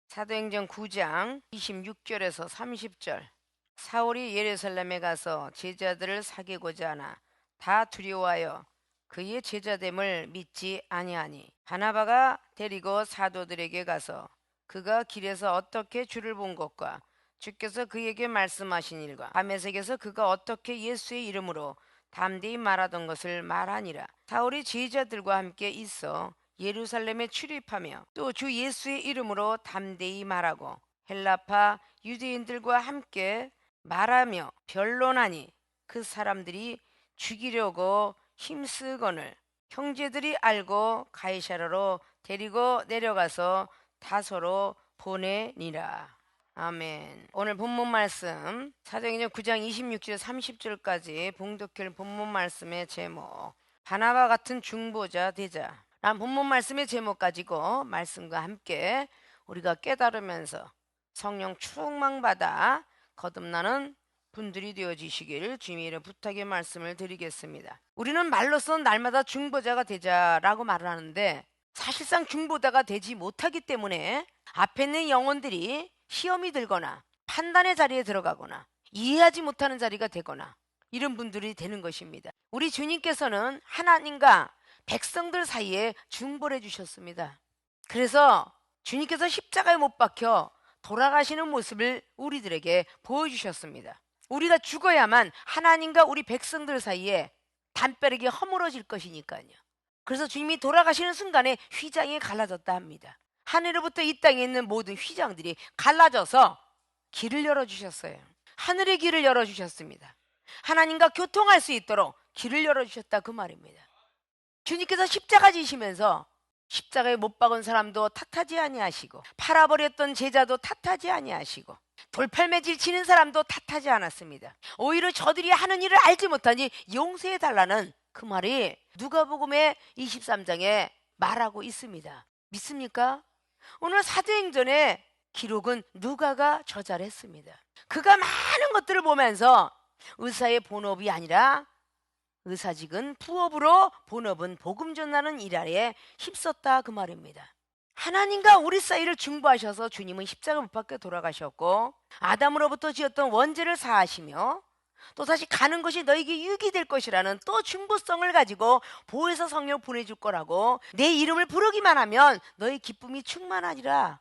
사도행전 9장 26절에서 30절. 사울이 예루살렘에 가서 제자들을 사귀고자 하나 다 두려워하여 그의 제자됨을 믿지 아니하니 바나바가 데리고 사도들에게 가서 그가 길에서 어떻게 주를 본 것과 주께서 그에게 말씀하신 일과 다메섹에서 그가 어떻게 예수의 이름으로 담대히 말하던 것을 말하니라. 사울이 제자들과 함께 있어 예루살렘에 출입하며 또 주 예수의 이름으로 담대히 말하고 헬라파 유대인들과 함께 말하며 변론하니 그 사람들이 죽이려고 힘쓰거늘 형제들이 알고 가이사랴로 데리고 내려가서 다소로 보내니라. 아멘. 오늘 본문 말씀 사도행전 9장 26절 30절까지 봉독할 본문 말씀의 제목, 바나바 같은 중보자 되자 란 본문 말씀의 제목 가지고 말씀과 함께 우리가 깨달으면서 성령 충만받아 거듭나는 분들이 되어지시길 주님의 이름 부탁의 말씀을 드리겠습니다. 우리는 말로서는 날마다 중보자가 되자라고 말을 하는데 사실상 중보자가 되지 못하기 때문에 앞에 있는 영혼들이 시험이 들거나 판단의 자리에 들어가거나 이해하지 못하는 자리가 되거나 이런 분들이 되는 것입니다. 우리 주님께서는 하나님과 백성들 사이에 중보를 해주셨습니다. 그래서 주님께서 십자가에 못 박혀 돌아가시는 모습을 우리들에게 보여주셨습니다. 우리가 죽어야만 하나님과 우리 백성들 사이에 담벼락이 허물어질 것이니까요. 그래서 주님이 돌아가시는 순간에 휘장이 갈라졌다 합니다. 하늘로부터 이 땅에 있는 모든 휘장들이 갈라져서 길을 열어주셨어요. 하늘의 길을 열어주셨습니다. 하나님과 교통할 수 있도록 길을 열어주셨다 그 말입니다. 주님께서 십자가 지시면서 십자가에 못 박은 사람도 탓하지 아니하시고 팔아버렸던 제자도 탓하지 아니하시고 돌팔매질 치는 사람도 탓하지 않았습니다. 오히려 저들이 하는 일을 알지 못하니 용서해달라는 그 말이 누가복음의 23장에 말하고 있습니다. 믿습니까? 오늘 사도행전의 기록은 누가가 저자를 했습니다. 그가 많은 것들을 보면서 의사의 본업이 아니라 의사직은 부업으로 본업은 복음 전하는 일에 힘썼다 그 말입니다. 하나님과 우리 사이를 중보하셔서 주님은 십자가 못 박혀 돌아가셨고 아담으로부터 지었던 원죄를 사하시며 또 다시 가는 것이 너에게 유익이 될 것이라는 또 중보성을 가지고 보혜사 성령을 보내줄 거라고 내 이름을 부르기만 하면 너의 기쁨이 충만하리라.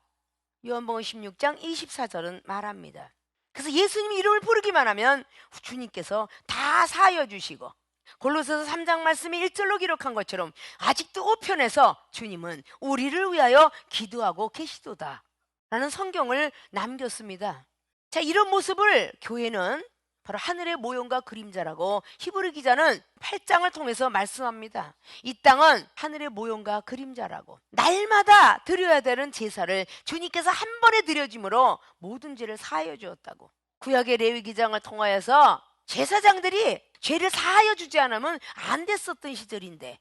요한복음 16장 24절은 말합니다. 그래서 예수님 이름을 부르기만 하면 주님께서 다 사하여 주시고 골로새서 3장 말씀에 1절로 기록한 것처럼 아직도 우편에서 주님은 우리를 위하여 기도하고 계시도다 라는 성경을 남겼습니다. 자, 이런 모습을 교회는 바로 하늘의 모형과 그림자라고 히브리 기자는 8장을 통해서 말씀합니다. 이 땅은 하늘의 모형과 그림자라고 날마다 드려야 되는 제사를 주님께서 한 번에 드려짐으로 모든 죄를 사하여 주었다고. 구약의 레위 기장을 통하여서 제사장들이 죄를 사하여 주지 않으면 안 됐었던 시절인데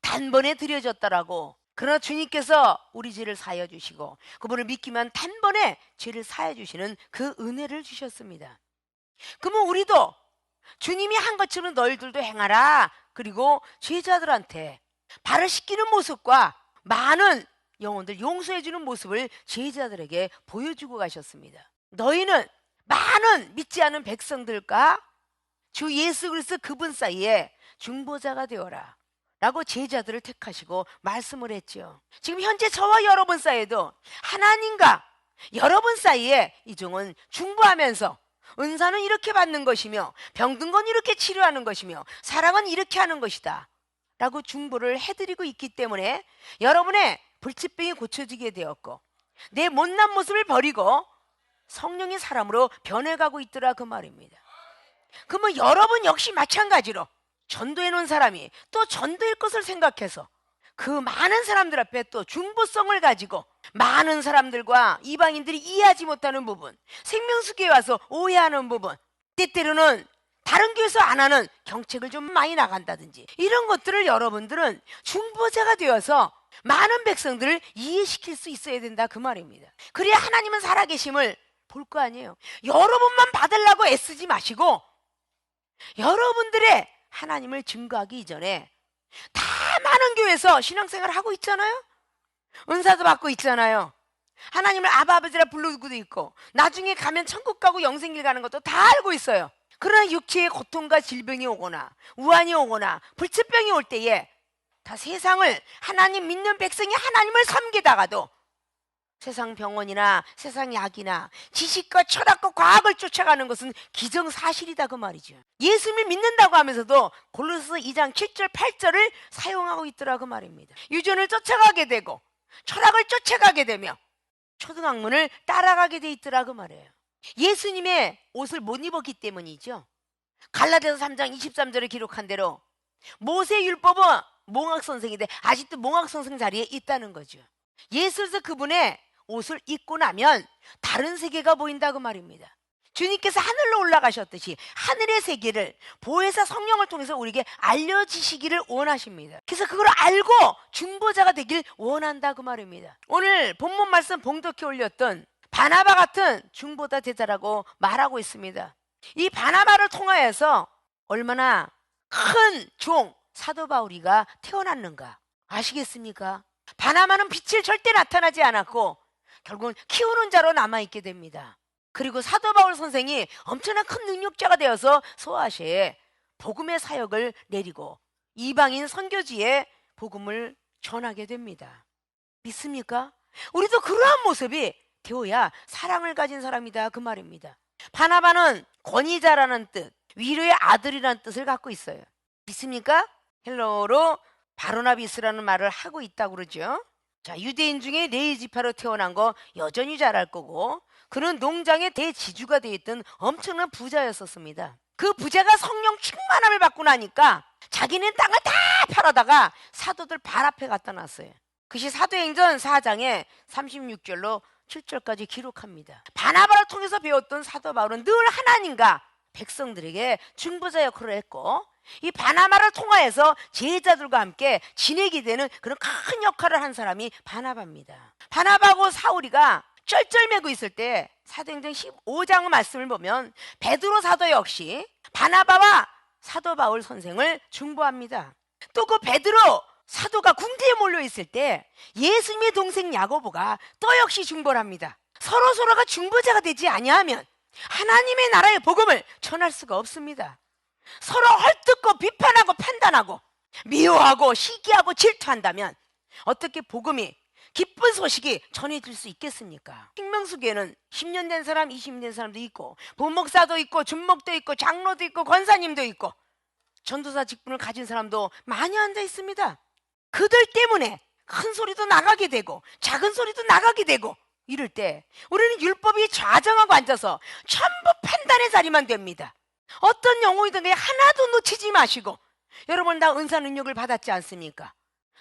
단번에 드려졌다라고. 그러나 주님께서 우리 죄를 사하여 주시고 그분을 믿기만 단번에 죄를 사하여 주시는 그 은혜를 주셨습니다. 그러면 우리도 주님이 한 것처럼 너희들도 행하라. 그리고 제자들한테 발을 씻기는 모습과 많은 영혼들 용서해 주는 모습을 제자들에게 보여주고 가셨습니다. 너희는 많은 믿지 않은 백성들과 주 예수 그리스도 그분 사이에 중보자가 되어라 라고 제자들을 택하시고 말씀을 했죠. 지금 현재 저와 여러분 사이에도 하나님과 여러분 사이에 이 종은 중보하면서 은사는 이렇게 받는 것이며 병든 건 이렇게 치료하는 것이며 사랑은 이렇게 하는 것이다 라고 중보를 해드리고 있기 때문에 여러분의 불치병이 고쳐지게 되었고 내 못난 모습을 버리고 성령의 사람으로 변해가고 있더라 그 말입니다. 그러면 여러분 역시 마찬가지로 전도해 놓은 사람이 또 전도할 것을 생각해서 그 많은 사람들 앞에 또 중보성을 가지고 많은 사람들과 이방인들이 이해하지 못하는 부분, 생명수교에 와서 오해하는 부분, 때때로는 다른 교회에서 안 하는 경책을 좀 많이 나간다든지 이런 것들을 여러분들은 중보자가 되어서 많은 백성들을 이해시킬 수 있어야 된다 그 말입니다. 그래야 하나님은 살아계심을 볼 거 아니에요. 여러분만 받으려고 애쓰지 마시고 여러분들의 하나님을 증거하기 이전에 다 많은 교회에서 신앙생활을 하고 있잖아요. 은사도 받고 있잖아요. 하나님을 아버지라 부르고도 있고 나중에 가면 천국 가고 영생길 가는 것도 다 알고 있어요. 그러나 육체의 고통과 질병이 오거나 우환이 오거나 불치병이 올 때에 다 세상을, 하나님 믿는 백성이 하나님을 섬기다가도 세상 병원이나 세상 약이나 지식과 철학과 과학을 쫓아가는 것은 기정사실이다 그 말이죠. 예수님을 믿는다고 하면서도 골로새 2장 7절 8절을 사용하고 있더라 그 말입니다. 유전을 쫓아가게 되고 철학을 쫓아가게 되며 초등학문을 따라가게 돼 있더라 그 말이에요. 예수님의 옷을 못 입었기 때문이죠. 갈라디아서 3장 23절에 기록한 대로 모세 율법은 몽학 선생인데 아직도 몽학 선생 자리에 있다는 거죠. 예수에서 그분의 옷을 입고 나면 다른 세계가 보인다 그 말입니다. 주님께서 하늘로 올라가셨듯이 하늘의 세계를 보혜사 성령을 통해서 우리에게 알려지시기를 원하십니다. 그래서 그걸 알고 중보자가 되길 원한다 그 말입니다. 오늘 본문 말씀 봉독해 올렸던 바나바 같은 중보자 제자라고 말하고 있습니다. 이 바나바를 통하여서 얼마나 큰 종 사도 바울이가 태어났는가 아시겠습니까? 바나바는 빛을 절대 나타나지 않았고 결국은 키우는 자로 남아있게 됩니다. 그리고 사도 바울 선생이 엄청난 큰 능력자가 되어서 소아시아에 복음의 사역을 내리고 이방인 선교지에 복음을 전하게 됩니다. 믿습니까? 우리도 그러한 모습이 되어야 사랑을 가진 사람이다 그 말입니다. 바나바는 권위자라는 뜻, 위로의 아들이라는 뜻을 갖고 있어요. 믿습니까? 헬러로 바로나비스라는 말을 하고 있다고 그러죠. 자, 유대인 중에 레위 지파로 태어난 거 여전히 잘 알 거고, 그는 농장의 대지주가 되어 있던 엄청난 부자였었습니다. 그 부자가 성령 충만함을 받고 나니까 자기는 땅을 다 팔아다가 사도들 발 앞에 갖다 놨어요. 그것이 사도행전 4장에 36절로 7절까지 기록합니다. 바나바를 통해서 배웠던 사도 바울은 늘 하나님과 백성들에게 중보자 역할을 했고, 이 바나바를 통하여서 제자들과 함께 지내게 되는 그런 큰 역할을 한 사람이 바나바입니다. 바나바하고 사울이가 쩔쩔매고 있을 때 사도행전 15장 말씀을 보면 베드로 사도 역시 바나바와 사도 바울 선생을 중보합니다. 또 그 베드로 사도가 궁지에 몰려 있을 때 예수님의 동생 야고보가 또 역시 중보를 합니다. 서로가 중보자가 되지 아니하면 하나님의 나라의 복음을 전할 수가 없습니다. 서로 헐뜯고 비판하고 판단하고 미워하고 시기하고 질투한다면 어떻게 복음이, 기쁜 소식이 전해질 수 있겠습니까? 생명수교에는 10년 된 사람, 20년 된 사람도 있고 본목사도 있고 준목도 있고 장로도 있고 권사님도 있고 전도사 직분을 가진 사람도 많이 앉아 있습니다. 그들 때문에 큰 소리도 나가게 되고 작은 소리도 나가게 되고 이럴 때 우리는 율법이 좌정하고 앉아서 전부 판단의 자리만 됩니다. 어떤 영혼이든 간에 하나도 놓치지 마시고, 여러분 다 은사 능력을 받았지 않습니까?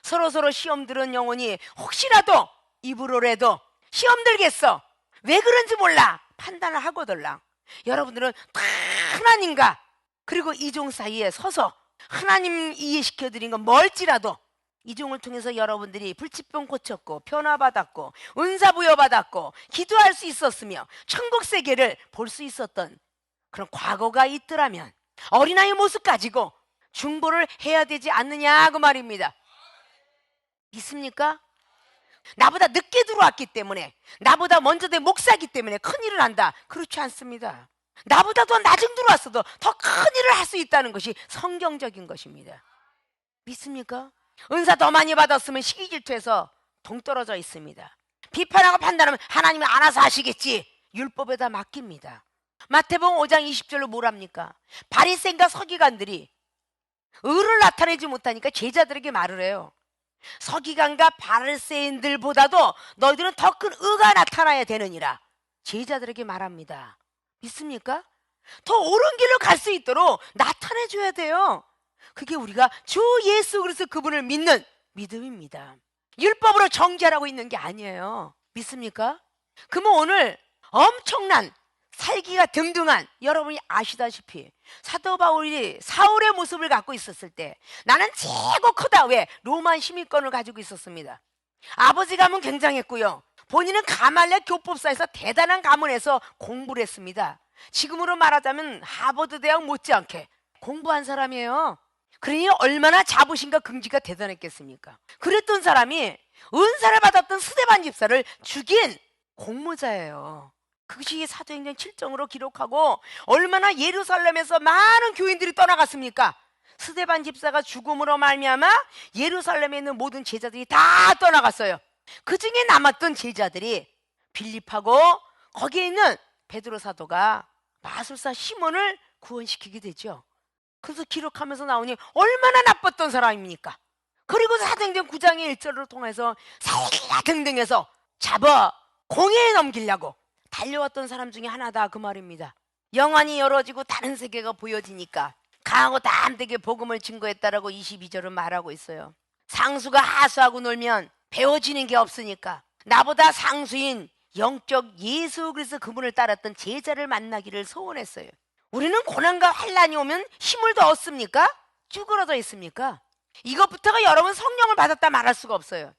서로 시험 들은 영혼이 혹시라도 입으로라도 시험 들겠어, 왜 그런지 몰라 판단을 하고들랑 여러분들은 다 하나님과 그리고 이종 사이에 서서 하나님 이해시켜드린 건 멀지라도 이종을 통해서 여러분들이 불치병 고쳤고 변화받았고 은사 부여받았고 기도할 수 있었으며 천국 세계를 볼 수 있었던 그런 과거가 있더라면 어린아이 모습 가지고 중보를 해야 되지 않느냐 그 말입니다. 믿습니까? 나보다 늦게 들어왔기 때문에, 나보다 먼저 된 목사이기 때문에 큰일을 한다, 그렇지 않습니다. 나보다 더 나중 들어왔어도 더 큰일을 할 수 있다는 것이 성경적인 것입니다. 믿습니까? 은사 더 많이 받았으면 시기질투해서 동떨어져 있습니다. 비판하고 판단하면 하나님이 알아서 하시겠지, 율법에다 맡깁니다. 마태복음 5장 20절로 뭐랍니까? 바리새인과 서기관들이 의를 나타내지 못하니까 제자들에게 말을 해요. 서기관과 바리새인들보다도 너희들은 더 큰 의가 나타나야 되느니라 제자들에게 말합니다. 믿습니까? 더 옳은 길로 갈 수 있도록 나타내줘야 돼요. 그게 우리가 주 예수 그리스도 그분을 믿는 믿음입니다. 율법으로 정죄하라고 있는 게 아니에요. 믿습니까? 그러면 오늘 엄청난 살기가 등등한, 여러분이 아시다시피 사도 바울이 사울의 모습을 갖고 있었을 때 나는 최고 크다, 왜? 로마 시민권을 가지고 있었습니다. 아버지 가문 굉장했고요, 본인은 가말랴 교법사에서 대단한 가문에서 공부를 했습니다. 지금으로 말하자면 하버드 대학 못지않게 공부한 사람이에요. 그러니 얼마나 자부심과 긍지가 대단했겠습니까? 그랬던 사람이 은사를 받았던 스데반 집사를 죽인 공모자예요. 그것이 사도행전 7장으로 기록하고 얼마나 예루살렘에서 많은 교인들이 떠나갔습니까? 스데반 집사가 죽음으로 말미암아 예루살렘에 있는 모든 제자들이 다 떠나갔어요. 그 중에 남았던 제자들이 빌립하고 거기에 있는 베드로 사도가 마술사 시몬을 구원시키게 되죠. 그래서 기록하면서 나오니 얼마나 나빴던 사람입니까? 그리고 사도행전 9장의 1절을 통해서 살기가 등등해서 잡아 공회에 넘기려고 달려왔던 사람 중에 하나다 그 말입니다. 영안이 열어지고 다른 세계가 보여지니까 강하고 담대게 복음을 증거했다라고 22절은 말하고 있어요. 상수가 하수하고 놀면 배워지는 게 없으니까 나보다 상수인 영적 예수 그리스도 그분을 따랐던 제자를 만나기를 소원했어요. 우리는 고난과 환난이 오면 힘을 더 얻습니까? 쭈그러져 있습니까? 이것부터가 여러분 성령을 받았다 말할 수가 없어요.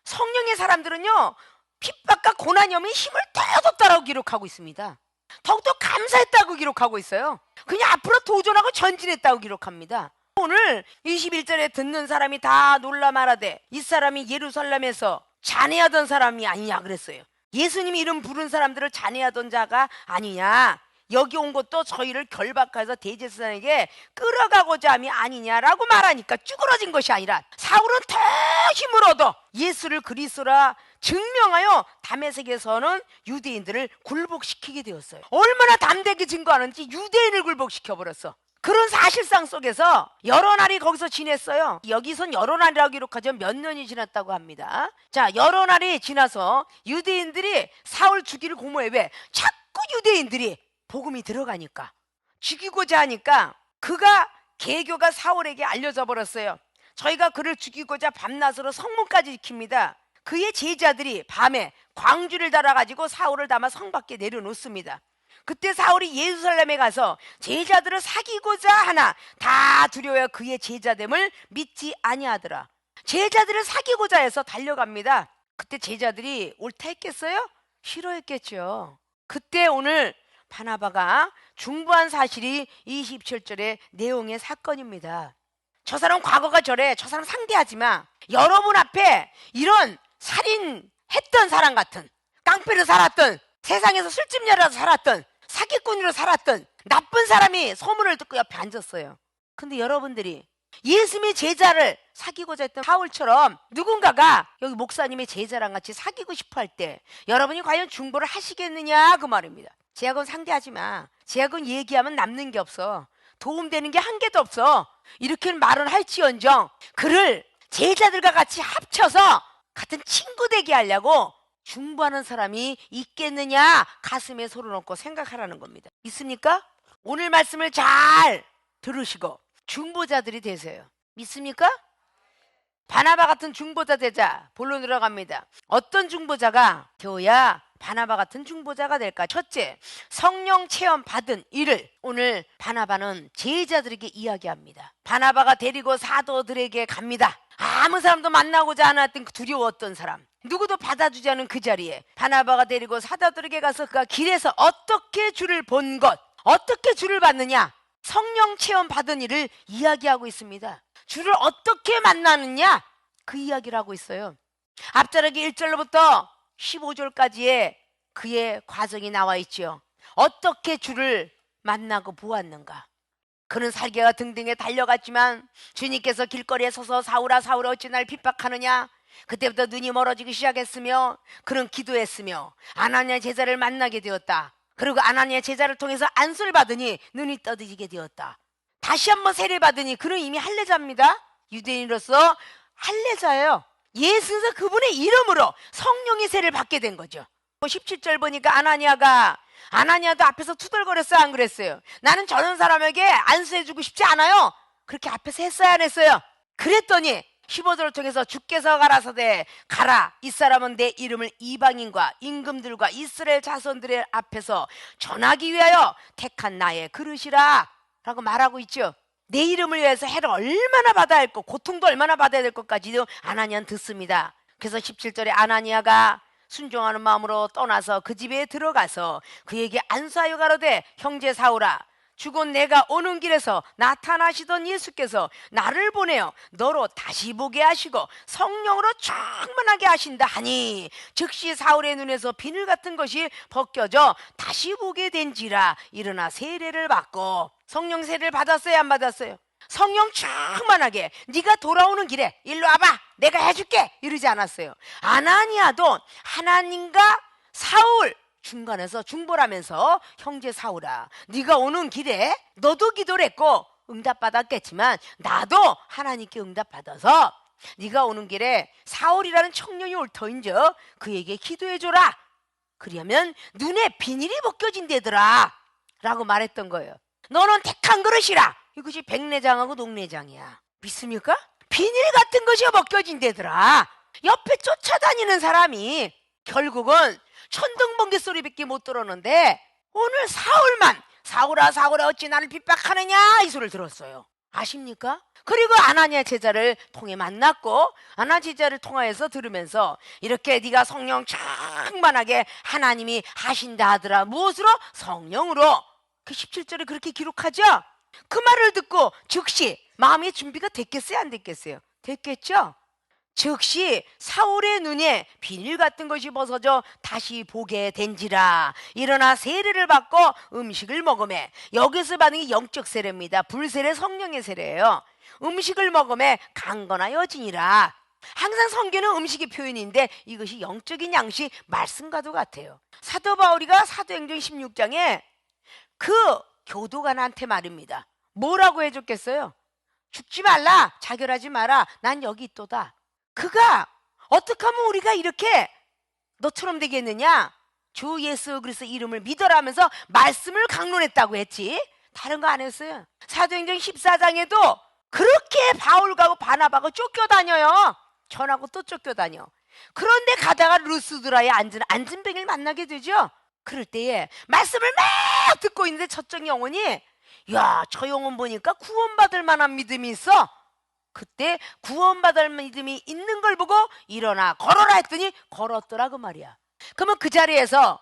성령의 사람들은요, 핍박과 고난이 오면 힘을 더 얻었다라고 기록하고 있습니다. 더욱더 감사했다고 기록하고 있어요. 그냥 앞으로 도전하고 전진했다고 기록합니다. 오늘 21절에 듣는 사람이 다 놀라 말하되 이 사람이 예루살렘에서 잔해하던 사람이 아니냐 그랬어요. 예수님이 이름 부른 사람들을 잔해하던 자가 아니냐, 여기 온 것도 저희를 결박해서 대제사장에게 끌어가고자 함이 아니냐라고 말하니까 쭈그러진 것이 아니라 사울은 더 힘을 얻어 예수를 그리스도라 증명하여 다메섹에서는 유대인들을 굴복시키게 되었어요. 얼마나 담대하게 증거하는지 유대인을 굴복시켜버렸어. 그런 사실상 속에서 여러 날이 거기서 지냈어요. 여기선 여러 날이라고 기록하죠. 몇 년이 지났다고 합니다. 자, 여러 날이 지나서 유대인들이 사울 죽이를 공모해. 왜? 자꾸 유대인들이 복음이 들어가니까, 죽이고자 하니까 그가 개교가 사울에게 알려져 버렸어요. 저희가 그를 죽이고자 밤낮으로 성문까지 지킵니다. 그의 제자들이 밤에 광주를 달아가지고 사울을 담아 성 밖에 내려놓습니다. 그때 사울이 예루살렘에 가서 제자들을 사귀고자 하나 다 두려워 그의 제자됨을 믿지 아니하더라. 제자들을 사귀고자 해서 달려갑니다. 그때 제자들이 옳다 했겠어요? 싫어했겠죠. 그때 오늘 바나바가 중보한 사실이 27절의 내용의 사건입니다. 저 사람 과거가 저래, 저 사람 상대하지 마. 여러분 앞에 이런 살인했던 사람 같은, 깡패로 살았던, 세상에서 술집녀라서 살았던, 사기꾼으로 살았던 나쁜 사람이 소문을 듣고 옆에 앉았어요. 근데 여러분들이 예수님의 제자를 사귀고자 했던 사울처럼 누군가가 여기 목사님의 제자랑 같이 사귀고 싶어 할 때 여러분이 과연 중보를 하시겠느냐 그 말입니다. 제약은 상대하지 마. 제약은 얘기하면 남는 게 없어. 도움되는 게 한 개도 없어. 이렇게 말은 할지언정 그를 제자들과 같이 합쳐서 같은 친구 되게 하려고 중보하는 사람이 있겠느냐 가슴에 손을 얹고 생각하라는 겁니다. 있습니까? 오늘 말씀을 잘 들으시고 중보자들이 되세요. 믿습니까? 바나바 같은 중보자 되자. 본론으로 갑니다. 어떤 중보자가 되어야 바나바 같은 중보자가 될까? 첫째, 성령 체험 받은 일을 오늘 바나바는 제자들에게 이야기합니다. 바나바가 데리고 사도들에게 갑니다. 아무 사람도 만나고자 않았던 그 두려웠던 사람, 누구도 받아주지 않은 그 자리에 바나바가 데리고 사도들에게 가서 그가 길에서 어떻게 주를 본 것, 어떻게 주를 받느냐, 성령 체험 받은 일을 이야기하고 있습니다. 주를 어떻게 만나느냐 그 이야기를 하고 있어요. 앞자락에 1절로부터 15절까지의 그의 과정이 나와 있죠. 어떻게 주를 만나고 보았는가. 그는 살개가 등등에 달려갔지만 주님께서 길거리에 서서 사울아 사울아 어찌 날 핍박하느냐. 그때부터 눈이 멀어지기 시작했으며 그는 기도했으며 아나니아 제자를 만나게 되었다. 그리고 아나니아 제자를 통해서 안수를 받으니 눈이 떠지게 되었다. 다시 한번 세례 받으니 그는 이미 할례자입니다. 유대인으로서 할례자예요. 예수에서 그분의 이름으로 성령의 세례를 받게 된 거죠. 17절 보니까 아나니아도 앞에서 투덜거렸어요, 안 그랬어요? 나는 저런 사람에게 안수해주고 싶지 않아요. 그렇게 앞에서 했어요, 안 했어요? 그랬더니 15절을 통해서 주께서 가라사대 가라, 이 사람은 내 이름을 이방인과 임금들과 이스라엘 자손들의 앞에서 전하기 위하여 택한 나의 그릇이라 라고 말하고 있죠. 내 이름을 위해서 해를 얼마나 받아야 할 것, 고통도 얼마나 받아야 될 것까지도 아나니아는 듣습니다. 그래서 17절에 아나니아가 순종하는 마음으로 떠나서 그 집에 들어가서 그에게 안수하여 가로되 형제 사울아 죽은 내가 오는 길에서 나타나시던 예수께서 나를 보내어 너로 다시 보게 하시고 성령으로 충만하게 하신다 하니 즉시 사울의 눈에서 비늘 같은 것이 벗겨져 다시 보게 된지라. 일어나 세례를 받고. 성령 세례를 받았어요, 안 받았어요? 성령 충만하게 네가 돌아오는 길에 일로 와봐, 내가 해줄게, 이러지 않았어요. 아나니아도 하나님과 사울 중간에서 중보를 하면서 형제 사울아, 네가 오는 길에 너도 기도를 했고 응답받았겠지만 나도 하나님께 응답받아서 네가 오는 길에 사울이라는 청년이 올 터인즉 그에게 기도해줘라. 그러면 눈에 비닐이 벗겨진대더라 라고 말했던 거예요. 너는 택한 그릇이라. 이것이 백내장하고 녹내장이야. 믿습니까? 비닐 같은 것이 벗겨진대더라. 옆에 쫓아다니는 사람이 결국은 천둥번개 소리밖에 못 들었는데 오늘 사울만 사울아 사울아 어찌 나를 핍박하느냐 이 소리를 들었어요. 아십니까? 그리고 아나니아 제자를 통해 만났고 아나니아 제자를 통하여서 들으면서 이렇게 네가 성령 충만하게 하나님이 하신다 하더라. 무엇으로? 성령으로. 그 17절에 그렇게 기록하죠. 그 말을 듣고 즉시 마음의 준비가 됐겠어요, 안 됐겠어요? 됐겠죠. 즉시 사울의 눈에 비닐 같은 것이 벗어져 다시 보게 된지라. 일어나 세례를 받고 음식을 먹으매. 여기서 받는 게 영적 세례입니다. 불세례, 성령의 세례예요. 음식을 먹으매 강건하여지니라. 항상 성경은 음식의 표현인데 이것이 영적인 양식 말씀과도 같아요. 사도 바울이가 사도행전 16장에 그 교도관한테 말입니다. 뭐라고 해줬겠어요? 죽지 말라, 자결하지 마라, 난 여기 있도다. 그가 어떻게 하면 우리가 이렇게 너처럼 되겠느냐? 주 예수 그리스도 이름을 믿어라면서 말씀을 강론했다고 했지 다른 거 안 했어요. 사도행전 14장에도 그렇게 바울하고 바나바가 쫓겨다녀요. 전하고 또 쫓겨다녀. 그런데 가다가 루스드라에 앉은 안진뱅이를 만나게 되죠. 그럴 때에 말씀을 막 듣고 있는데 저쪽 영혼이 야, 저 영혼 보니까 구원받을 만한 믿음이 있어. 그때 구원받을 믿음이 있는 걸 보고 일어나 걸어라 했더니 걸었더라 그 말이야. 그러면 그 자리에서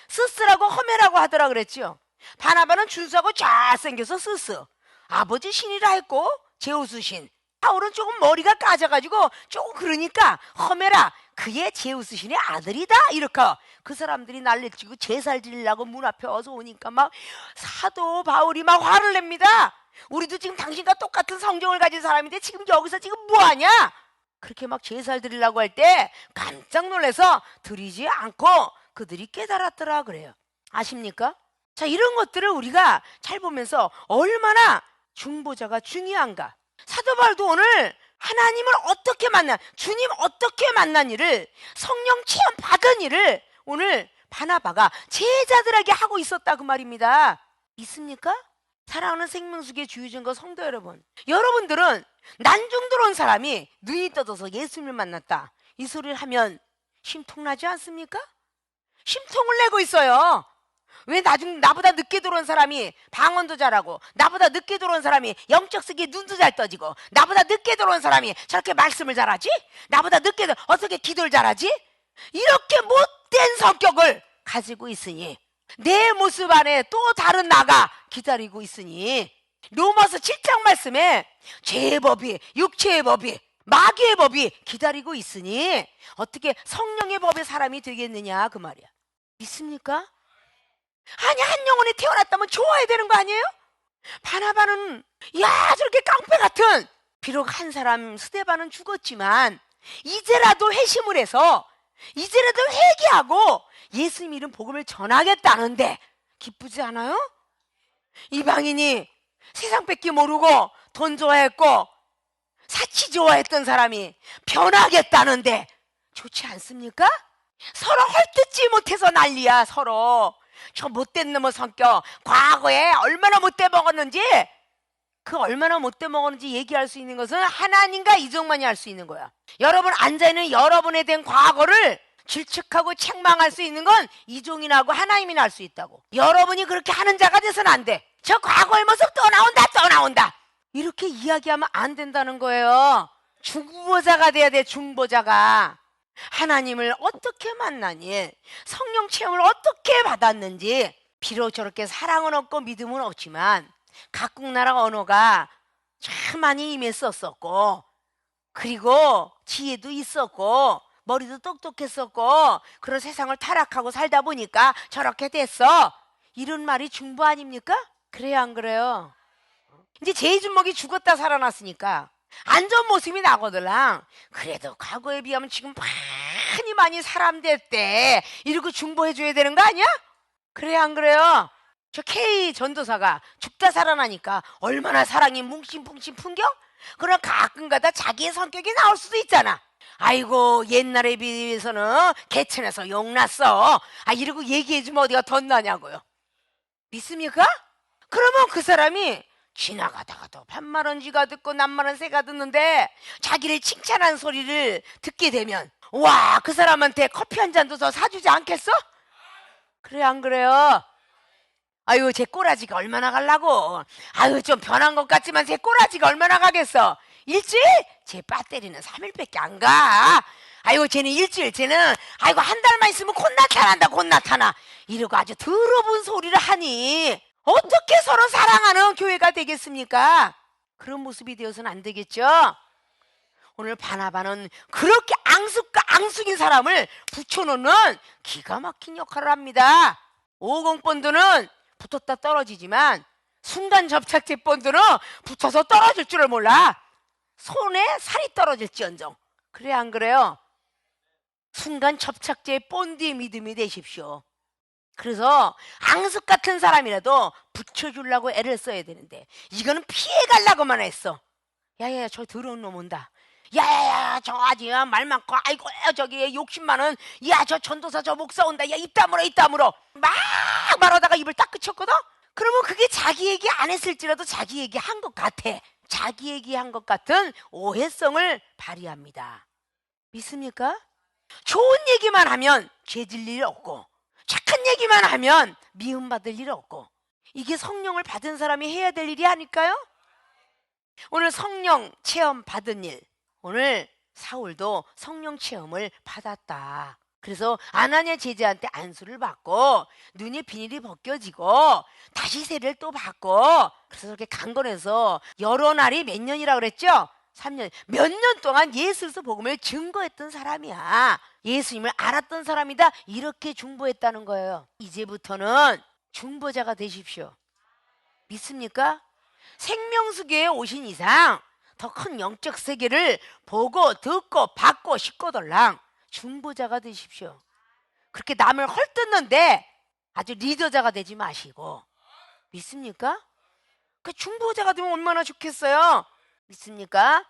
스스라고 허메라고 하더라 그랬죠. 바나바는 준수하고 잘생겨서 스스, 아버지 신이라 했고 제우스 신. 바울은 조금 머리가 까져가지고 조금 그러니까 허메라, 그의 제우스 신의 아들이다 이렇게 그 사람들이 난리치고 제살 드리려고 문 앞에 와서 오니까 막 사도 바울이 막 화를 냅니다. 우리도 지금 당신과 똑같은 성경을 가진 사람인데 지금 여기서 지금 뭐하냐? 그렇게 막 제살 드리려고 할 때 깜짝 놀라서 드리지 않고 그들이 깨달았더라 그래요. 아십니까? 자, 이런 것들을 우리가 잘 보면서 얼마나 중보자가 중요한가. 사도 바울도 오늘 하나님을 어떻게 만나, 주님 어떻게 만난 일을, 성령 체험 받은 일을 오늘 바나바가 제자들에게 하고 있었다 그 말입니다. 있습니까? 사랑하는 생명수계 주유전과 성도 여러분, 여러분들은 난중 들어온 사람이 눈이 떠져서 예수님을 만났다 이 소리를 하면 심통나지 않습니까? 심통을 내고 있어요. 왜 나보다 늦게 들어온 사람이 방언도 잘하고, 나보다 늦게 들어온 사람이 영적 세계에 눈도 잘 떠지고, 나보다 늦게 들어온 사람이 저렇게 말씀을 잘하지? 나보다 늦게 어떻게 기도를 잘하지? 이렇게 못된 성격을 가지고 있으니 내 모습 안에 또 다른 나가 기다리고 있으니 로마서 7장 말씀에 죄의 법이, 육체의 법이, 마귀의 법이 기다리고 있으니 어떻게 성령의 법의 사람이 되겠느냐 그 말이야. 믿습니까? 아니, 한 영혼에 태어났다면 좋아야 되는 거 아니에요? 바나바는 야 저렇게 깡패 같은, 비록 한 사람 스데반은 죽었지만 이제라도 회심을 해서 이제라도 회개하고 예수님 이름 복음을 전하겠다는데 기쁘지 않아요? 이방인이 세상 뺏기 모르고 돈 좋아했고 사치 좋아했던 사람이 변하겠다는데 좋지 않습니까? 서로 헐뜯지 못해서 난리야. 서로 저 못된 놈의 성격, 과거에 얼마나 못돼 먹었는지, 그 얼마나 못돼 먹었는지 얘기할 수 있는 것은 하나님과 이종만이 할 수 있는 거야. 여러분 앉아있는 여러분에 대한 과거를 질책하고 책망할 수 있는 건 이종이나하고 하나님이나 할 수 있다고. 여러분이 그렇게 하는 자가 돼서는 안 돼. 저 과거의 모습 또 나온다 이렇게 이야기하면 안 된다는 거예요. 중보자가 돼야 돼. 중보자가 하나님을 어떻게 만나니, 성령 체험을 어떻게 받았는지, 비록 저렇게 사랑은 없고 믿음은 없지만 각국 나라 언어가 참 많이 임했었고, 그리고 지혜도 있었고 머리도 똑똑했었고, 그런 세상을 타락하고 살다 보니까 저렇게 됐어. 이런 말이 중부 아닙니까? 그래요, 안 그래요? 이제 제이준목이 죽었다 살아났으니까 안 좋은 모습이 나거들랑. 그래도 과거에 비하면 지금 많이 사람 됐대, 이러고 중보해줘야 되는 거 아니야? 그래요, 안 그래요? 저 K 전도사가 죽다 살아나니까 얼마나 사랑이 뭉심뭉심 풍겨? 그럼 가끔가다 자기의 성격이 나올 수도 있잖아. 아이고, 옛날에 비해서는 개천에서 용났어, 이러고 얘기해주면 어디가 덧나냐고요. 믿습니까? 그러면 그 사람이 지나가다가도 반말은 쥐가 듣고 남말은 새가 듣는데 자기를 칭찬하는 소리를 듣게 되면, 와, 그 사람한테 커피 한 잔도 더 사주지 않겠어? 그래, 안 그래요? 아유, 제 꼬라지가 얼마나 갈라고. 아유, 좀 변한 것 같지만 제 꼬라지가 얼마나 가겠어. 일주일? 제 배터리는 3일밖에 안 가. 아이고, 쟤는 일주일, 쟤는 아이고 한 달만 있으면 곧 나타난다, 곧 나타나, 이러고 아주 더러운 소리를 하니 어떻게 서로 사랑하는 교회가 되겠습니까? 그런 모습이 되어서는 안 되겠죠. 오늘 바나바는 그렇게 앙숙과 앙숙인 사람을 붙여놓는 기가 막힌 역할을 합니다. 50본드는 붙었다 떨어지지만 순간 접착제 본드는 붙어서 떨어질 줄을 몰라. 손에 살이 떨어질지언정. 그래, 안 그래요? 순간 접착제의 본드의 믿음이 되십시오. 그래서 앙숙 같은 사람이라도 붙여주려고 애를 써야 되는데 이거는 피해가려고만 했어. 야야야, 저 더러운 놈 온다. 야야야, 저 아주 말 많고, 아이고 저기 욕심 많은, 야, 저 전도사 저 목사 온다, 야, 입 다물어, 입 다물어, 막 말하다가 입을 딱 그쳤거든. 그러면 그게 자기 얘기 안 했을지라도 자기 얘기 한 것 같아. 자기 얘기 한 것 같은 오해성을 발휘합니다. 믿습니까? 좋은 얘기만 하면 죄질 일 없고, 착한 얘기만 하면 미움받을 일 없고, 이게 성령을 받은 사람이 해야 될 일이 아닐까요? 오늘 성령 체험 받은 일, 오늘 사울도 성령 체험을 받았다. 그래서 아나니아 제자한테 안수를 받고 눈의 비닐이 벗겨지고 다시 세례를 또 받고, 그래서 그렇게 강건해서 여러 날이 몇 년이라 그랬죠? 3년. 몇 년 동안 예수에서 복음을 증거했던 사람이야. 예수님을 알았던 사람이다, 이렇게 중보했다는 거예요. 이제부터는 중보자가 되십시오. 믿습니까? 생명수계에 오신 이상 더 큰 영적 세계를 보고 듣고 받고 싶고덜랑 중보자가 되십시오. 그렇게 남을 헐뜯는데 아주 리더자가 되지 마시고. 믿습니까? 그 중보자가 되면 얼마나 좋겠어요. 믿습니까?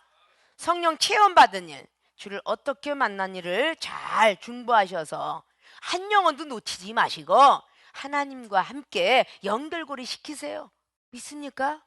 성령 체험받은 일, 주를 어떻게 만난 일을 잘 중보하셔서 한 영혼도 놓치지 마시고 하나님과 함께 연결고리 시키세요. 믿습니까?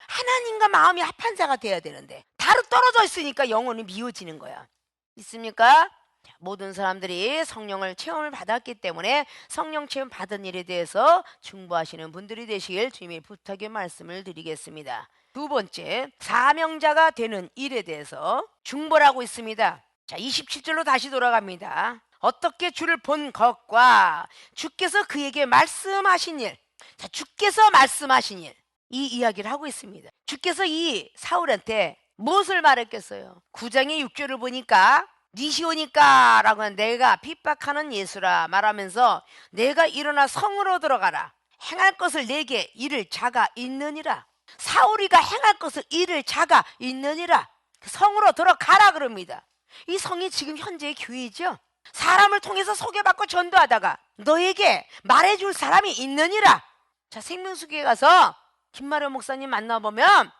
하나님과 마음이 합한 자가 돼야 되는데 다로 떨어져 있으니까 영혼이 미워지는 거야. 믿습니까? 모든 사람들이 성령을 체험을 받았기 때문에 성령 체험 받은 일에 대해서 중보하시는 분들이 되시길 주님의 부탁의 말씀을 드리겠습니다. 두 번째, 사명자가 되는 일에 대해서 중보라고 있습니다. 자, 27절로 다시 돌아갑니다. 어떻게 주를 본 것과 주께서 그에게 말씀하신 일. 자, 주께서 말씀하신 일, 이 이야기를 하고 있습니다. 주께서 이 사울한테 무엇을 말했겠어요? 9장의 6절을 보니까 니시오니까 라고 하는, 내가 핍박하는 예수라 말하면서 내가 일어나 성으로 들어가라. 행할 것을 내게 이를 자가 있느니라. 사울이가 행할 것을 이를 자가 있느니라. 성으로 들어가라 그럽니다. 이 성이 지금 현재의 교회죠. 사람을 통해서 소개받고 전도하다가 너에게 말해줄 사람이 있느니라. 자, 생명수교에 가서 김마려 목사님 만나보면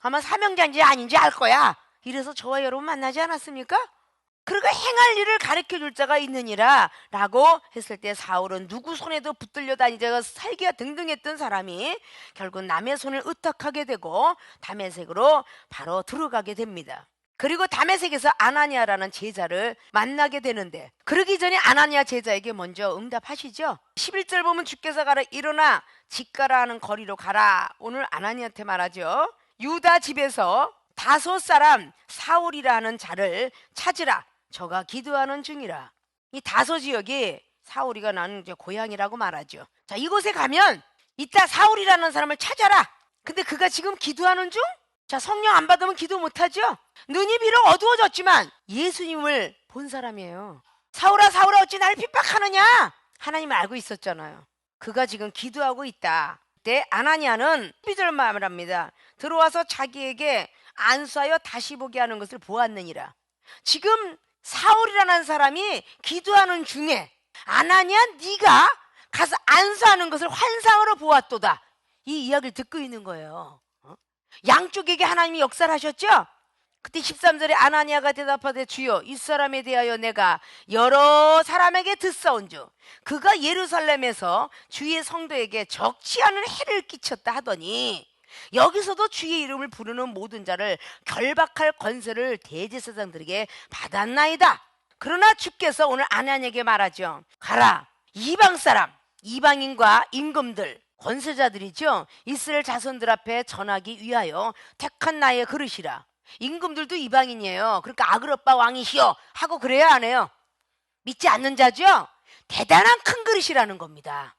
아마 사명자인지 아닌지 알 거야. 이래서 저와 여러분 만나지 않았습니까? 그리고 행할 일을 가르쳐줄 자가 있느니라 라고 했을 때 사울은 누구 손에도 붙들려 다니다가 살기가 등등했던 사람이 결국 남의 손을 의탁하게 되고 다메섹으로 바로 들어가게 됩니다. 그리고 다메섹에서 아나니아라는 제자를 만나게 되는데, 그러기 전에 아나니아 제자에게 먼저 응답하시죠. 11절 보면 주께서 가라, 일어나 집 가라 하는 거리로 가라. 오늘 아나니아한테 말하죠. 유다 집에서 5 사람 사울이라 하는 자를 찾으라. 저가 기도하는 중이라. 이 다소 지역이 사울이가 나는 이제 고향이라고 말하죠. 자, 이곳에 가면 이따 사울이라는 사람을 찾아라. 근데 그가 지금 기도하는 중? 자, 성령 안 받으면 기도 못하죠? 눈이 비록 어두워졌지만 예수님을 본 사람이에요. 사울아 사울아 어찌 나를 핍박하느냐? 하나님을 알고 있었잖아요. 그가 지금 기도하고 있다. 그때 아나니아는 12절 말합니다. 들어와서 자기에게 안수하여 다시 보게 하는 것을 보았느니라. 지금 사울이라는 사람이 기도하는 중에 아나니아 네가 가서 안수하는 것을 환상으로 보았도다. 이 이야기를 듣고 있는 거예요. 양쪽에게 하나님이 역사를 하셨죠? 그때 13절에 아나니아가 대답하되 주여 이 사람에 대하여 내가 여러 사람에게 듣사온즉 그가 예루살렘에서 주의 성도에게 적지 않은 해를 끼쳤다 하더니 여기서도 주의 이름을 부르는 모든 자를 결박할 권세를 대제사장들에게 받았나이다. 그러나 주께서 오늘 아나니아에게 말하죠. 가라. 이방 사람, 이방인과 임금들, 권세자들이죠. 이스라엘 자손들 앞에 전하기 위하여 택한 나의 그릇이라. 임금들도 이방인이에요. 그러니까 아그리빠 왕이시여 하고 그래야 안 해요. 믿지 않는 자죠. 대단한 큰 그릇이라는 겁니다.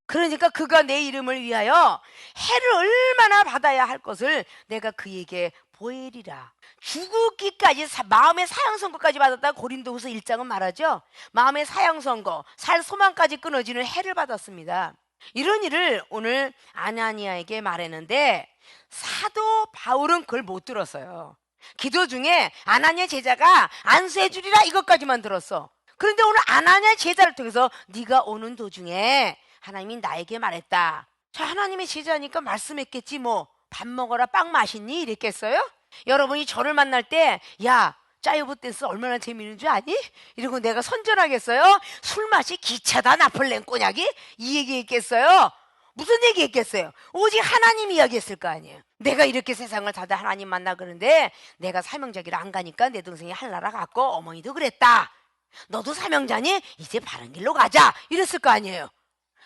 그러니까 그가 내 이름을 위하여 해를 얼마나 받아야 할 것을 내가 그에게 보이리라. 죽기까지 마음의 사형선고까지 받았다. 고린도후서 1장은 말하죠. 마음의 사형선고, 살 소망까지 끊어지는 해를 받았습니다. 이런 일을 오늘 아나니아에게 말했는데 사도 바울은 그걸 못 들었어요. 기도 중에 아나니아 제자가 안수해 주리라 이것까지만 들었어. 그런데 오늘 아나니아 제자를 통해서 네가 오는 도중에 하나님이 나에게 말했다. 자, 하나님의 제자니까 말씀했겠지. 뭐 밥 먹어라 빵 맛있니 이랬겠어요? 여러분이 저를 만날 때 야 짜이브 댄스 얼마나 재미있는 줄 아니? 이러고 내가 선전하겠어요? 술 맛이 기차다 나폴레옹 꼬냑이? 이 얘기했겠어요? 무슨 얘기했겠어요? 오직 하나님 이야기했을 거 아니에요. 내가 이렇게 세상을 다다 하나님 만나 그러는데 내가 사명자기를 안 가니까 내 동생이 할나라 갔고 어머니도 그랬다. 너도 사명자니? 이제 바른 길로 가자 이랬을 거 아니에요.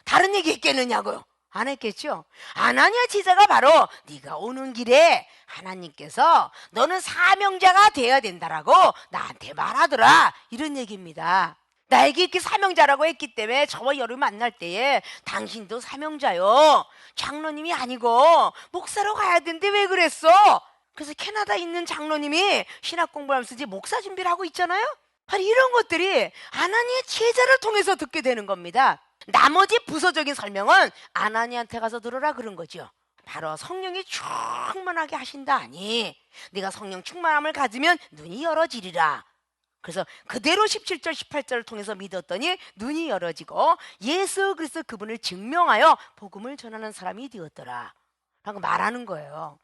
다른 얘기 했겠느냐고요? 안 했겠죠? 아나니아 제자가 바로 네가 오는 길에 하나님께서 너는 사명자가 되어야 된다라고 나한테 말하더라 이런 얘기입니다. 나에게 이렇게 사명자라고 했기 때문에 저와 여러분 만날 때에 당신도 사명자요. 장로님이 아니고 목사로 가야 되는데 왜 그랬어? 그래서 캐나다에 있는 장로님이 신학 공부하면서 이제 목사 준비를 하고 있잖아요. 바로 이런 것들이 아나니아 제자를 통해서 듣게 되는 겁니다. 나머지 부서적인 설명은 아나니아한테 가서 들으라 그런 거죠. 바로 성령이 충만하게 하신다 하니 네가 성령 충만함을 가지면 눈이 열어지리라. 그래서 그대로 17절 18절을 통해서 믿었더니 눈이 열어지고 예수 그리스도 그분을 증명하여 복음을 전하는 사람이 되었더라 라고 말하는 거예요.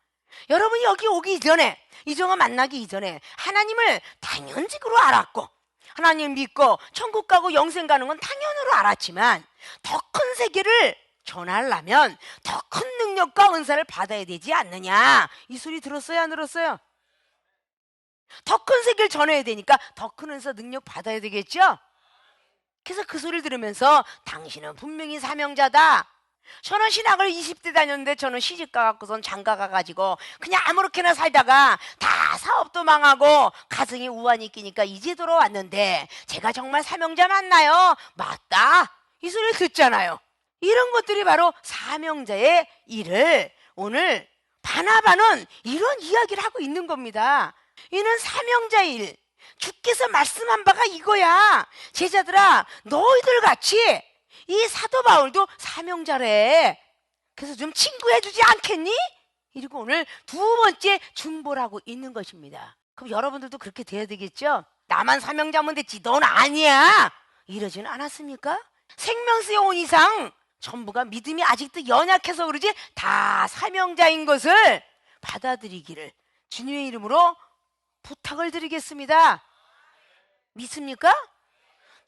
여러분이 여기 오기 전에 이정아 만나기 이전에 하나님을 당연직으로 알았고 하나님 믿고 천국 가고 영생 가는 건 당연으로 알았지만 더 큰 세계를 전하려면 더 큰 능력과 은사를 받아야 되지 않느냐 이 소리 들었어요 안 들었어요? 더 큰 세계를 전해야 되니까 더 큰 은사 능력 받아야 되겠죠? 그래서 그 소리를 들으면서 당신은 분명히 사명자다. 저는 신학을 20대 다녔는데 저는 시집가 갖고선 장가 가가지고 그냥 아무렇게나 살다가 다 사업도 망하고 가정에 우환이 끼니까 이제 돌아왔는데 제가 정말 사명자 맞나요? 맞다 이 소리를 듣잖아요. 이런 것들이 바로 사명자의 일을 오늘 바나바는 이런 이야기를 하고 있는 겁니다. 이는 사명자의 일. 주께서 말씀한 바가 이거야. 제자들아 너희들 같이 이 사도 바울도 사명자래. 그래서 좀 친구해주지 않겠니? 이러고 오늘 두 번째 중보를 하고 있는 것입니다. 그럼 여러분들도 그렇게 돼야 되겠죠? 나만 사명자면 됐지 넌 아니야 이러지는 않았습니까? 생명수에 온 이상 전부가 믿음이 아직도 연약해서 그러지 다 사명자인 것을 받아들이기를 주님의 이름으로 부탁을 드리겠습니다. 믿습니까?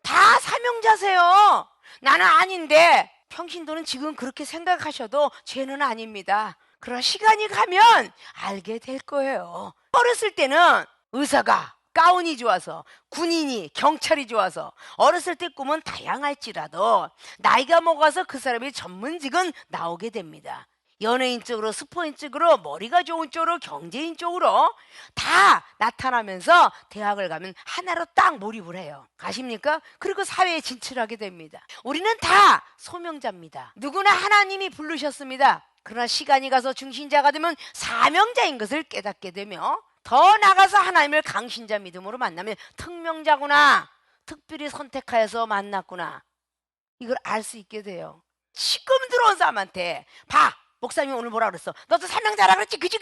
다 사명자세요. 나는 아닌데 평신도는 지금 그렇게 생각하셔도 죄는 아닙니다. 그러나 시간이 가면 알게 될 거예요. 어렸을 때는 의사가 가운이 좋아서 군인이 경찰이 좋아서 어렸을 때 꿈은 다양할지라도 나이가 먹어서 그 사람의 전문직은 나오게 됩니다. 연예인 쪽으로, 스포인 쪽으로, 머리가 좋은 쪽으로, 경제인 쪽으로 다 나타나면서 대학을 가면 하나로 딱 몰입을 해요. 아십니까? 그리고 사회에 진출하게 됩니다. 우리는 다 소명자입니다. 누구나 하나님이 부르셨습니다. 그러나 시간이 가서 중신자가 되면 사명자인 것을 깨닫게 되며, 더 나가서 하나님을 강신자 믿음으로 만나면 특명자구나, 특별히 선택하여서 만났구나, 이걸 알 수 있게 돼요. 지금 들어온 사람한테 봐, 목사님이 오늘 뭐라 그랬어, 너도 사명자라 그랬지, 그지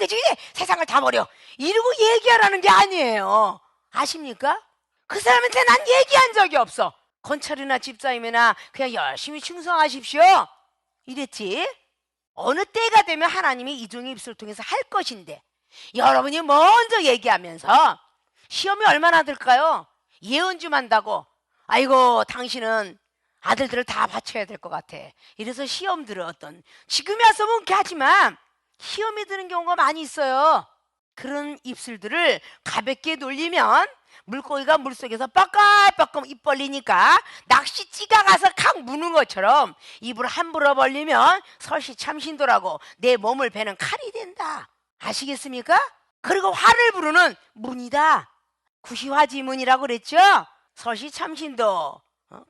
세상을 다 버려, 이러고 얘기하라는 게 아니에요. 아십니까? 그 사람한테 난 얘기한 적이 없어. 건철이나 집사님이나 그냥 열심히 충성하십시오 이랬지. 어느 때가 되면 하나님이 이중의 입술을 통해서 할 것인데, 여러분이 먼저 얘기하면서 시험이 얼마나 들까요? 예언 좀 한다고 아이고 당신은 아들들을 다 바쳐야 될 것 같아, 이래서 시험 들어. 지금이 왔으면 그렇게 하지만 시험이 드는 경우가 많이 있어요. 그런 입술들을 가볍게 놀리면 물고기가 물속에서 빠까빠까 입 벌리니까 낚시 찌가 가서 칵 무는 것처럼 입을 함부로 벌리면 설시참신도라고 내 몸을 베는 칼이 된다. 아시겠습니까? 그리고 화를 부르는 문이다. 구시화지문이라고 그랬죠? 설시참신도,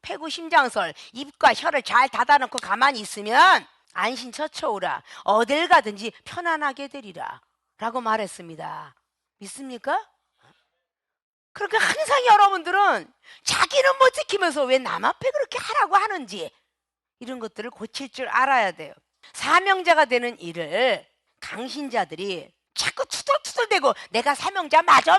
패구심장설, 입과 혀를 잘 닫아놓고 가만히 있으면 안신처처우라, 어딜 가든지 편안하게 되리라 라고 말했습니다. 믿습니까? 그러니까 항상 여러분들은 자기는 못 지키면서 왜 남 앞에 그렇게 하라고 하는지, 이런 것들을 고칠 줄 알아야 돼요. 사명자가 되는 일을 강신자들이 자꾸 투덜투덜대고 내가 사명자 맞아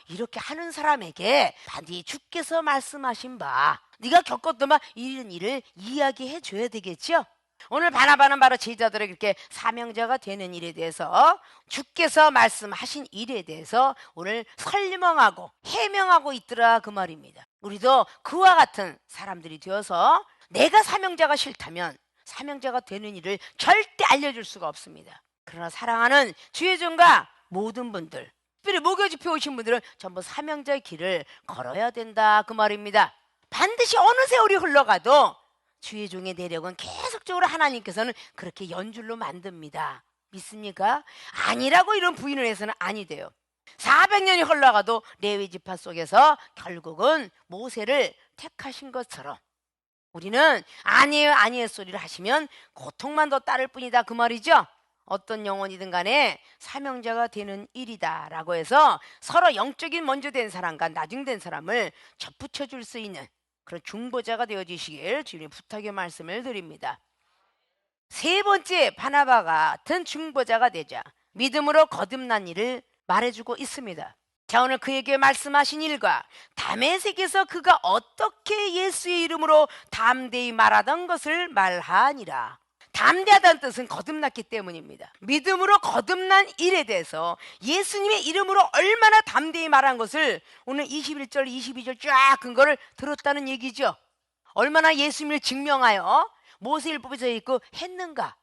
이렇게 하는 사람에게 반드시 주께서 말씀하신 바, 네가 겪었더만 이런 일을 이야기해 줘야 되겠죠. 오늘 바나바는 바로 제자들에게 이렇게 사명자가 되는 일에 대해서, 주께서 말씀하신 일에 대해서 오늘 설명하고 해명하고 있더라, 그 말입니다. 우리도 그와 같은 사람들이 되어서 내가 사명자가 싫다면 사명자가 되는 일을 절대 알려줄 수가 없습니다. 그러나 사랑하는 주의 종과 모든 분들, 특별히 목요집회 오신 분들은 전부 사명자의 길을 걸어야 된다, 그 말입니다. 반드시 어느 세월이 흘러가도 주의 종의 내력은 계속적으로 하나님께서는 그렇게 연줄로 만듭니다. 믿습니까? 아니라고 이런 부인을 해서는 아니 돼요. 400년이 흘러가도 레위 지파 속에서 결국은 모세를 택하신 것처럼 우리는 아니에요 소리를 하시면 고통만 더 따를 뿐이다, 그 말이죠. 어떤 영혼이든 간에 사명자가 되는 일이다 라고 해서 서로 영적인 먼저 된 사람과 나중된 사람을 접붙여 줄 수 있는 그런 중보자가 되어주시길 주님의 부탁의 말씀을 드립니다. 세 번째, 바나바 같은 중보자가 되자 믿음으로 거듭난 일을 말해주고 있습니다. 자, 오늘 그에게 말씀하신 일과 다메섹에서 그가 어떻게 예수의 이름으로 담대히 말하던 것을 말하니라. 담대하다는 뜻은 거듭났기 때문입니다. 믿음으로 거듭난 일에 대해서 예수님의 이름으로 얼마나 담대히 말한 것을 오늘 21절 22절 쫙 근거를 들었다는 얘기죠. 얼마나 예수님을 증명하여 모세율법에 서 있고 했는가.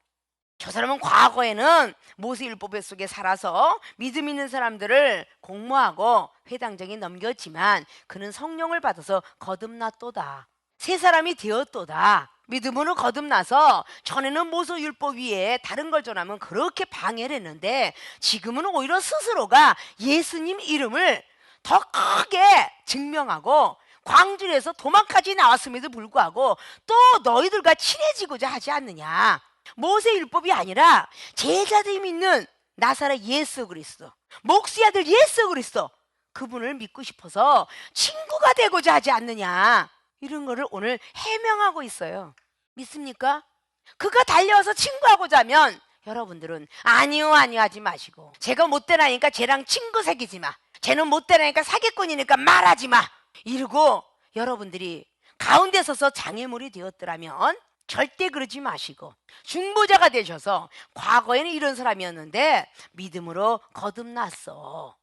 저 사람은 과거에는 모세율법 속에 살아서 믿음 있는 사람들을 공모하고 회당장에 넘겼지만 그는 성령을 받아서 거듭났도다. 새 사람이 되었도다. 믿음으로 거듭나서 전에는 모세율법 위에 다른 걸 전하면 그렇게 방해를 했는데 지금은 오히려 스스로가 예수님 이름을 더 크게 증명하고 광주에서 도망까지 나왔음에도 불구하고 또 너희들과 친해지고자 하지 않느냐. 모세율법이 아니라 제자들이 믿는 나사렛 예수 그리스도, 목수의 아들 예수 그리스도, 그분을 믿고 싶어서 친구가 되고자 하지 않느냐. 이런 거를 오늘 해명하고 있어요. 믿습니까? 그가 달려와서 친구하고자 하면 여러분들은 아니요 하지 마시고, 제가 못되라니까 쟤랑 친구 사귀지 마, 쟤는 못되라니까 사기꾼이니까 말하지 마, 이러고 여러분들이 가운데 서서 장애물이 되었더라면 절대 그러지 마시고, 중보자가 되셔서 과거에는 이런 사람이었는데 믿음으로 거듭났어,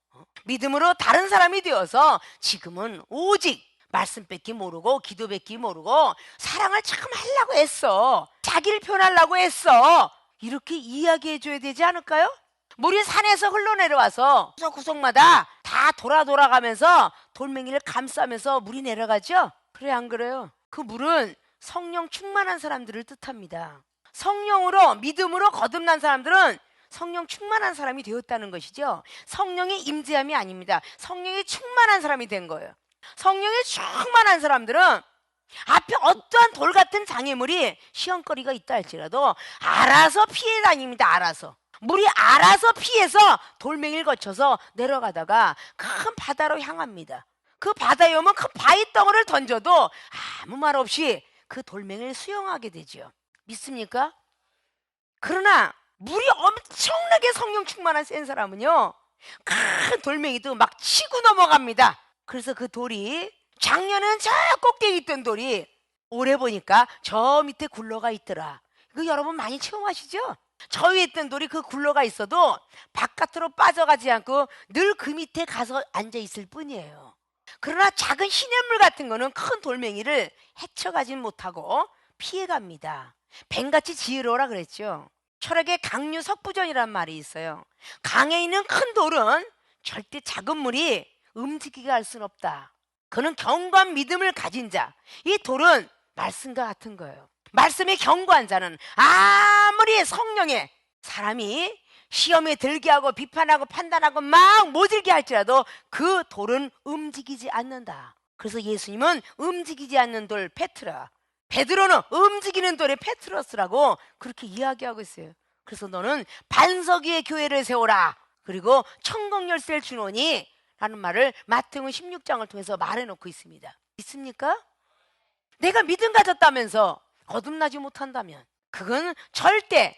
믿음으로 다른 사람이 되어서 지금은 오직 말씀 뺏기 모르고 기도 뺏기 모르고 사랑을 참 하려고 했어, 자기를 표현하려고 했어, 이렇게 이야기해 줘야 되지 않을까요? 물이 산에서 흘러내려와서 구석구석마다 다 돌아가면서 돌멩이를 감싸면서 물이 내려가죠. 그래 안 그래요? 그 물은 성령 충만한 사람들을 뜻합니다. 성령으로 믿음으로 거듭난 사람들은 성령 충만한 사람이 되었다는 것이죠. 성령의 임재함이 아닙니다. 성령이 충만한 사람이 된 거예요. 성령이 충만한 사람들은 앞에 어떠한 돌 같은 장애물이 시험거리가 있다 할지라도 알아서 피해 다닙니다. 알아서. 물이 알아서 피해서 돌멩이를 거쳐서 내려가다가 큰 바다로 향합니다. 그 바다에 오면 그 바위 덩어리를 던져도 아무 말 없이 그 돌멩이를 수용하게 되죠. 믿습니까? 그러나 물이 엄청나게 성령 충만한 센 사람은요, 큰 돌멩이도 막 치고 넘어갑니다. 그래서 그 돌이 작년에는 저 꼭대기 있던 돌이 올해 보니까 저 밑에 굴러가 있더라. 이거 여러분 많이 체험하시죠? 저 위에 있던 돌이 그 굴러가 있어도 바깥으로 빠져가지 않고 늘 그 밑에 가서 앉아 있을 뿐이에요. 그러나 작은 시냇물 같은 거는 큰 돌멩이를 헤쳐가진 못하고 피해갑니다. 뱀같이 지혜로워라 그랬죠. 철학의 강류 석부전이란 말이 있어요. 강에 있는 큰 돌은 절대 작은 물이 움직이게 할 수는 없다. 그는 견고한 믿음을 가진 자, 이 돌은 말씀과 같은 거예요. 말씀에 견고한 자는 아무리 성령에 사람이 시험에 들게 하고 비판하고 판단하고 막 모질게 할지라도 그 돌은 움직이지 않는다. 그래서 예수님은 움직이지 않는 돌 페트라, 베드로는 움직이는 돌의 페트로스라고 그렇게 이야기하고 있어요. 그래서 너는 반석 위에 교회를 세워라. 그리고 천국 열쇠를 주노니 라는 말을 마태복음 16장을 통해서 말해놓고 있습니다. 있습니까? 내가 믿음 가졌다면서 거듭나지 못한다면 그건 절대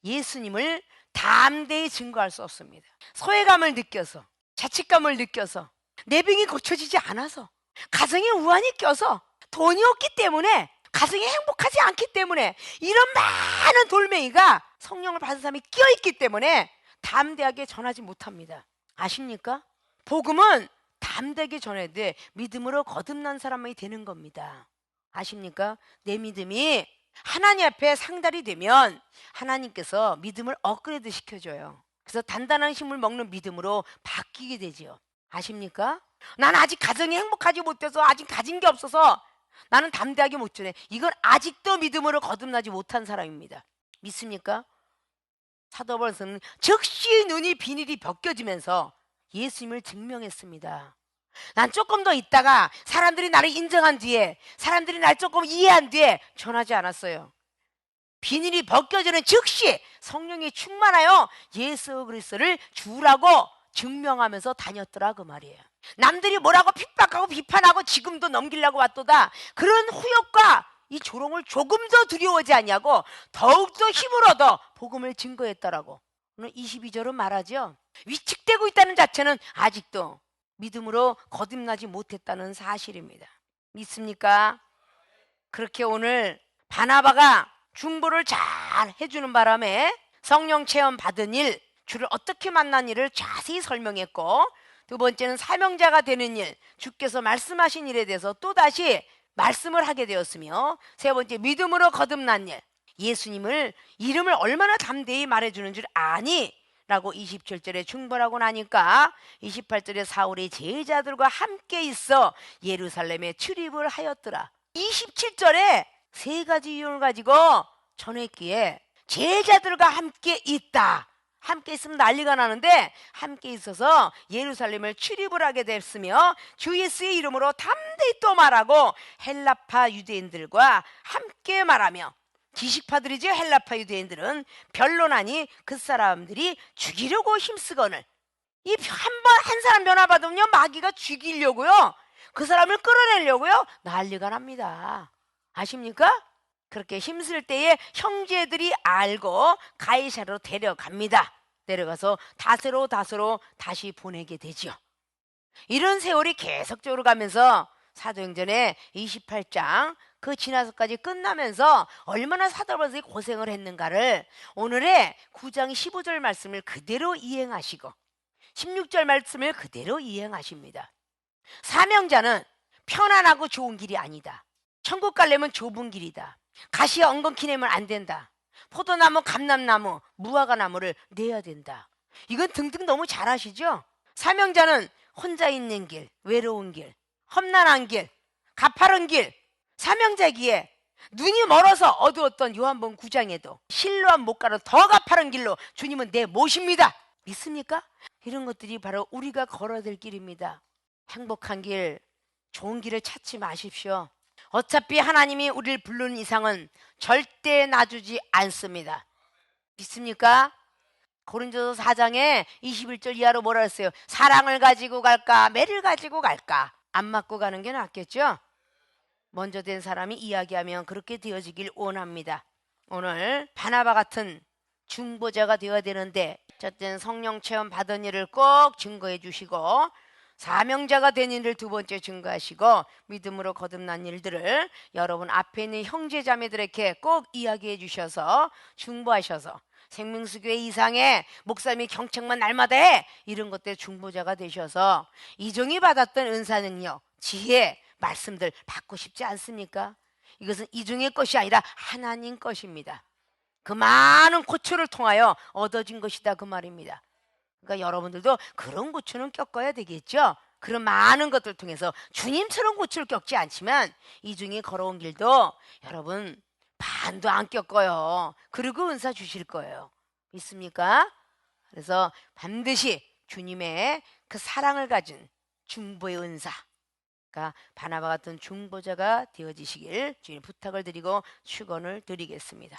예수님을 담대히 증거할 수 없습니다. 소외감을 느껴서, 자책감을 느껴서, 내 병이 고쳐지지 않아서, 가정에 우환이 껴서, 돈이 없기 때문에, 가정이 행복하지 않기 때문에, 이런 많은 돌멩이가 성령을 받은 사람이 끼어있기 때문에 담대하게 전하지 못합니다. 아십니까? 복음은 담대하게 전해야 돼. 믿음으로 거듭난 사람이 되는 겁니다. 아십니까? 내 믿음이 하나님 앞에 상달이 되면 하나님께서 믿음을 업그레이드 시켜줘요. 그래서 단단한 힘을 먹는 믿음으로 바뀌게 되죠. 아십니까? 난 아직 가정이 행복하지 못해서 아직 가진 게 없어서 나는 담대하게 못 전해. 이건 아직도 믿음으로 거듭나지 못한 사람입니다. 믿습니까? 사도 바울은 즉시 눈이 비닐이 벗겨지면서 예수님을 증명했습니다. 난 조금 더 있다가 사람들이 나를 인정한 뒤에, 사람들이 날 조금 이해한 뒤에 전하지 않았어요. 비닐이 벗겨지는 즉시 성령이 충만하여 예수 그리스도를 주라고 증명하면서 다녔더라 그 말이에요. 남들이 뭐라고 핍박하고 비판하고 지금도 넘기려고 왔도다. 그런 후욕과 이 조롱을 조금 더 두려워하지 않냐고 더욱더 힘을 얻어 복음을 증거했더라고. 오늘 22절은 말하죠. 위축되고 있다는 자체는 아직도 믿음으로 거듭나지 못했다는 사실입니다. 믿습니까? 그렇게 오늘 바나바가 중보를 잘 해주는 바람에 성령 체험 받은 일, 주를 어떻게 만난 일을 자세히 설명했고, 두 번째는 사명자가 되는 일, 주께서 말씀하신 일에 대해서 또다시 말씀을 하게 되었으며, 세 번째 믿음으로 거듭난 일, 예수님을 이름을 얼마나 담대히 말해주는 줄 아니? 라고 27절에 중보하고 나니까 28절에 사울이 제자들과 함께 있어 예루살렘에 출입을 하였더라. 27절에 세 가지 이유를 가지고 전했기에 제자들과 함께 있다. 함께 있으면 난리가 나는데 함께 있어서 예루살렘을 출입을 하게 됐으며 주 예수의 이름으로 담대히 또 말하고 헬라파 유대인들과 함께 말하며, 지식파들이죠. 헬라파 유대인들은 변론하니 그 사람들이 죽이려고 힘쓰거늘. 이 한 사람 변화받으면 마귀가 죽이려고요, 그 사람을 끌어내려고요 난리가 납니다. 아십니까? 그렇게 힘쓸 때에 형제들이 알고 가이사랴로 데려갑니다. 내려가서 다스로 다시 보내게 되죠. 이런 세월이 계속적으로 가면서 사도행전의 28장 그 지나서까지 끝나면서 얼마나 사도 바울이 고생을 했는가를 오늘의 9장 15절 말씀을 그대로 이행하시고 16절 말씀을 그대로 이행하십니다. 사명자는 편안하고 좋은 길이 아니다. 천국 가려면 좁은 길이다. 가시에 엉겅퀴 내면 안 된다. 포도나무, 감람나무, 무화과나무를 내야 된다. 이건 등등 너무 잘 아시죠? 사명자는 혼자 있는 길, 외로운 길, 험난한 길, 가파른 길, 사명자기에 눈이 멀어서 어두웠던 요한복음 9장에도 실로암 못 가는 더 가파른 길로 주님은 내 모십니다. 믿습니까? 이런 것들이 바로 우리가 걸어야 될 길입니다. 행복한 길, 좋은 길을 찾지 마십시오. 어차피 하나님이 우리를 부르는 이상은 절대 놔주지 않습니다. 믿습니까? 고린도서 4장에 21절 이하로 뭐라 했어요? 사랑을 가지고 갈까? 매를 가지고 갈까? 안 맞고 가는 게 낫겠죠? 먼저 된 사람이 이야기하면 그렇게 되어지길 원합니다. 오늘 바나바 같은 중보자가 되어야 되는데 첫째는 성령 체험 받은 일을 꼭 증거해 주시고 사명자가 된 일을 두 번째 증거하시고 믿음으로 거듭난 일들을 여러분 앞에 있는 형제자매들에게 꼭 이야기해 주셔서 중보하셔서 생명수교회 이상의 목사님이 경책만 날마다 해 이런 것들 중보자가 되셔서 이종이 받았던 은사는요 지혜 말씀들 받고 싶지 않습니까? 이것은 이중의 것이 아니라 하나님 것입니다. 그 많은 고초를 통하여 얻어진 것이다 그 말입니다. 그러니까 여러분들도 그런 고초는 겪어야 되겠죠. 그런 많은 것들 통해서 주님처럼 고초를 겪지 않지만 이중에 걸어온 길도 여러분 반도 안 겪어요. 그리고 은사 주실 거예요. 믿습니까? 그래서 반드시 주님의 그 사랑을 가진 중보의 은사, 그러니까 바나바 같은 중보자가 되어지시길 주님 부탁을 드리고 축원을 드리겠습니다.